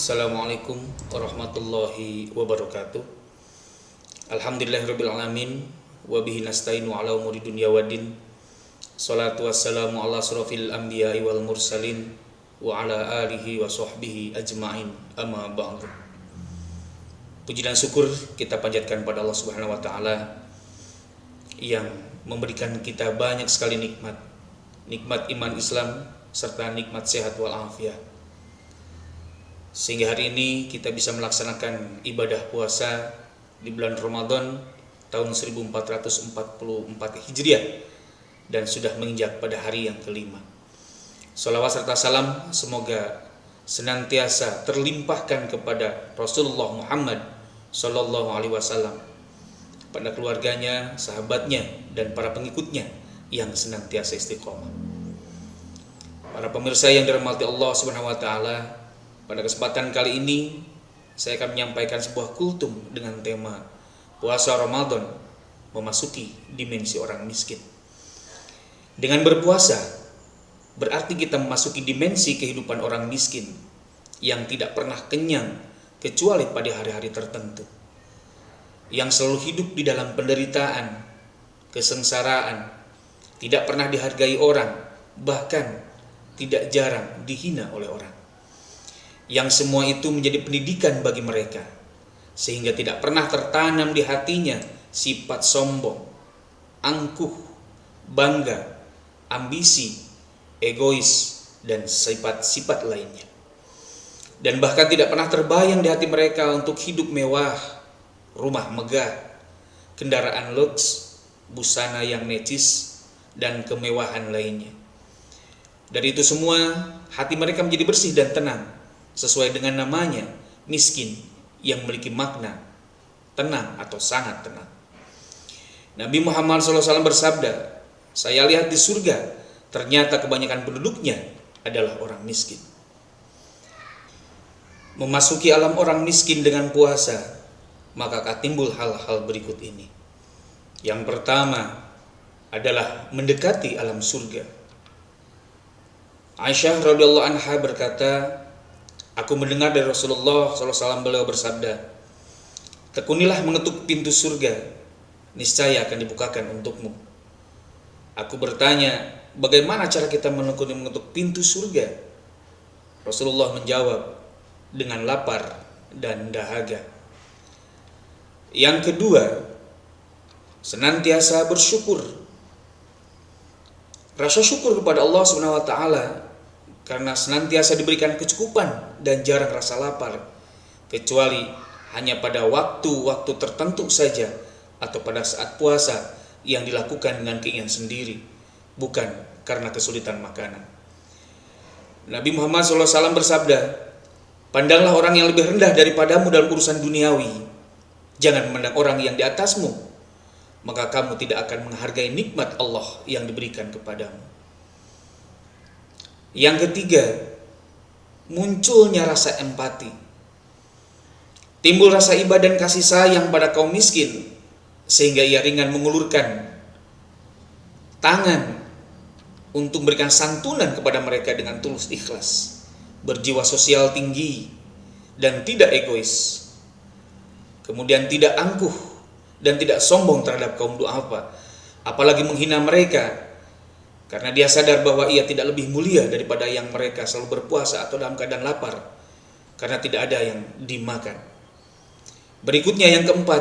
Assalamualaikum warahmatullahi wabarakatuh. Alhamdulillahirrabbilalamin. Wabihi nasta'inu ala umuri dunya waddin. Salatu wassalamu ala asrafil anbiya'i wal mursalin wa ala alihi wa sahbihi ajma'in, amma ba'du. Puji dan syukur kita panjatkan pada Allah Subhanahu wa taala yang memberikan kita banyak sekali nikmat. Nikmat iman Islam serta nikmat sehat wal afiat. Sehingga hari ini kita bisa melaksanakan ibadah puasa di bulan Ramadan tahun 1444 Hijriah dan sudah menginjak pada hari yang kelima. Sholawat serta salam semoga senantiasa terlimpahkan kepada Rasulullah Muhammad Sallallahu Alaihi Wasallam, pada keluarganya, sahabatnya, dan para pengikutnya yang senantiasa istiqomah. Para pemirsa yang dirahmati Allah Subhanahu Wa Taala, pada kesempatan kali ini saya akan menyampaikan sebuah kultum dengan tema puasa Ramadan memasuki dimensi orang miskin. Dengan berpuasa berarti kita memasuki dimensi kehidupan orang miskin yang tidak pernah kenyang kecuali pada hari-hari tertentu, yang selalu hidup di dalam penderitaan, kesengsaraan, tidak pernah dihargai orang, bahkan tidak jarang dihina oleh orang. Yang semua itu menjadi pendidikan bagi mereka, sehingga tidak pernah tertanam di hatinya sifat sombong, angkuh, bangga, ambisi, egois, dan sifat-sifat lainnya. Dan bahkan tidak pernah terbayang di hati mereka untuk hidup mewah, rumah megah, kendaraan luks, busana yang necis, dan kemewahan lainnya. Dari itu semua, hati mereka menjadi bersih dan tenang, sesuai dengan namanya, miskin, yang memiliki makna tenang atau sangat tenang. Nabi Muhammad SAW bersabda, "Saya lihat di surga, ternyata kebanyakan penduduknya adalah orang miskin." Memasuki alam orang miskin dengan puasa, maka akan timbul hal-hal berikut ini. Yang pertama adalah mendekati alam surga. Aisyah radhiyallahu anha berkata, "Aku mendengar dari Rasulullah SAW, beliau bersabda, tekunilah mengetuk pintu surga, niscaya akan dibukakan untukmu." Aku bertanya, bagaimana cara kita mengetuk pintu surga? Rasulullah menjawab, dengan lapar dan dahaga. Yang kedua, senantiasa bersyukur. Rasa syukur kepada Allah Subhanahu wa taala karena senantiasa diberikan kecukupan dan jarang rasa lapar, kecuali hanya pada waktu-waktu tertentu saja atau pada saat puasa yang dilakukan dengan keinginan sendiri, bukan karena kesulitan makanan. Nabi Muhammad SAW bersabda, "Pandanglah orang yang lebih rendah daripadamu dalam urusan duniawi, jangan memandang orang yang di atasmu, maka kamu tidak akan menghargai nikmat Allah yang diberikan kepadamu." Yang ketiga, munculnya rasa empati. Timbul rasa iba dan kasih sayang pada kaum miskin, sehingga ia ringan mengulurkan tangan untuk memberikan santunan kepada mereka dengan tulus ikhlas, berjiwa sosial tinggi, dan tidak egois. Kemudian tidak angkuh dan tidak sombong terhadap kaum du'afa, apalagi menghina mereka, karena dia sadar bahwa ia tidak lebih mulia daripada yang mereka selalu berpuasa atau dalam keadaan lapar, karena tidak ada yang dimakan. Berikutnya yang keempat,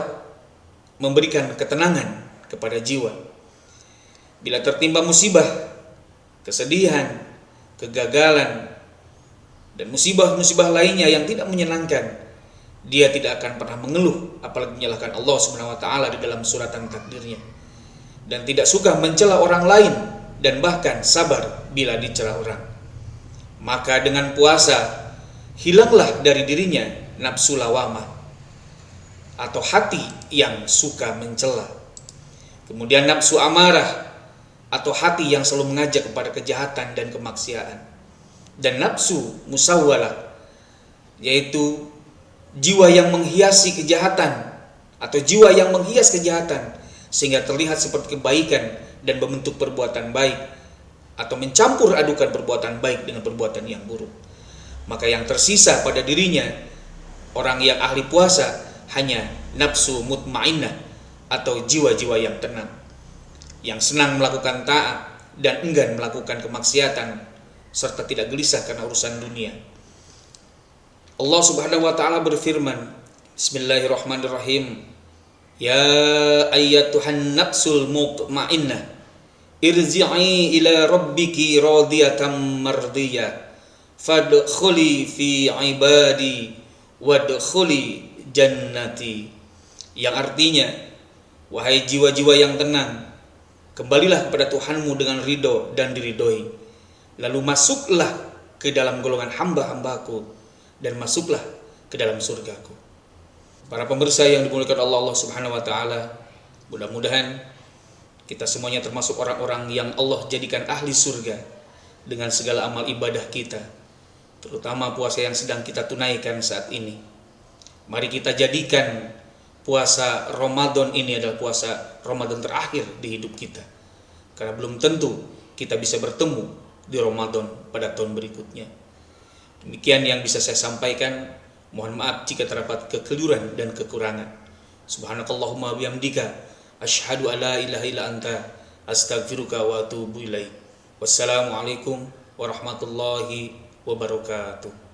memberikan ketenangan kepada jiwa. Bila tertimpa musibah, kesedihan, kegagalan, dan musibah-musibah lainnya yang tidak menyenangkan, dia tidak akan pernah mengeluh, apalagi menyalahkan Allah Subhanahu wa taala di dalam suratan takdirnya, dan tidak suka mencela orang lain, dan bahkan sabar bila dicela orang. Maka dengan puasa hilanglah dari dirinya nafsu lawamah atau hati yang suka mencela. Kemudian nafsu amarah atau hati yang selalu mengajak kepada kejahatan dan kemaksiatan. Dan nafsu musawwalah, yaitu jiwa yang menghiasi kejahatan atau jiwa yang menghias kejahatan sehingga terlihat seperti kebaikan dan membentuk perbuatan baik, atau mencampur adukan perbuatan baik dengan perbuatan yang buruk. Maka yang tersisa pada dirinya orang yang ahli puasa hanya nafsu mutmainnah atau jiwa-jiwa yang tenang, yang senang melakukan taat dan enggan melakukan kemaksiatan, serta tidak gelisah karena urusan dunia. Allah Subhanahu wa taala berfirman, Bismillahirrahmanirrahim, Ya ayyatuhan nafsul mutmainnah, irji'i ila rabbiki radiyatan mardiyah, fadkhuli fi ibadi wadkhuli jannati. Yang artinya, wahai jiwa-jiwa yang tenang, kembalilah kepada Tuhanmu dengan ridho dan diridhoi, lalu masuklah ke dalam golongan hamba-hambaku dan masuklah ke dalam surgaku. Para pemirsa yang dimuliakan Allah Subhanahu wa taala, mudah-mudahan kita semuanya termasuk orang-orang yang Allah jadikan ahli surga dengan segala amal ibadah kita, terutama puasa yang sedang kita tunaikan saat ini. Mari kita jadikan puasa Ramadan ini adalah puasa Ramadan terakhir di hidup kita, karena belum tentu kita bisa bertemu di Ramadan pada tahun berikutnya. Demikian yang bisa saya sampaikan. Mohon maaf jika terdapat kekeliruan dan kekurangan. Subhanakallahumma bihamdika asyhadu an la ilaha illa anta astaghfiruka wa atubu ilaik. Wassalamualaikum warahmatullahi wabarakatuh.